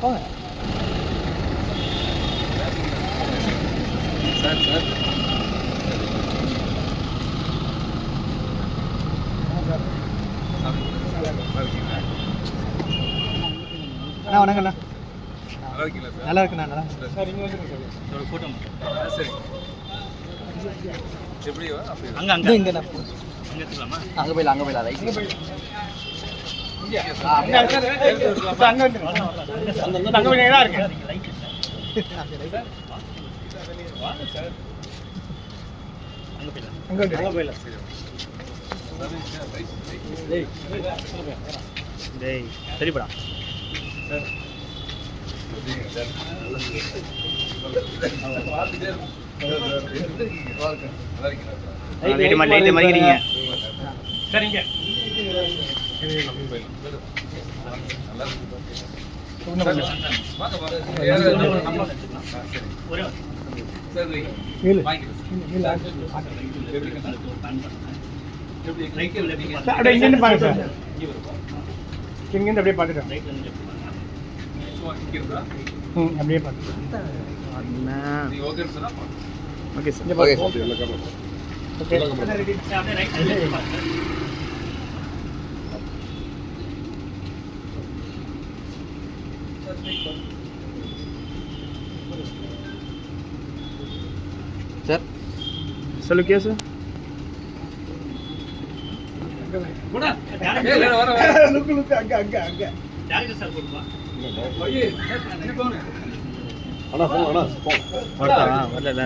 போங்க sir sir அண்ணா வணக்கண்ணா. நல்லா இருக்கீங்களா சார்? நல்லா இருக்குண்ணா. நல்லா சார் இங்கே வந்துருங்க சார். ஒரு ஃபோட்டோ சரி. எப்படி அப்படி அங்கே அங்கே இங்கண்ணா. அங்கே எடுத்துக்கலாமா? அங்கே போயிடலாம் ரைட். அங்கே போய் சரிப்படா. மறிக்கிறீங்க சரிங்க. இங்கிருந்து பாருங்க சார். இங்கிருந்து அப்படியே பார்த்துட்டேன். அப்படியே பார்த்துட்டேன். Okay sir. சார் சொல்லு கேஸ் வரல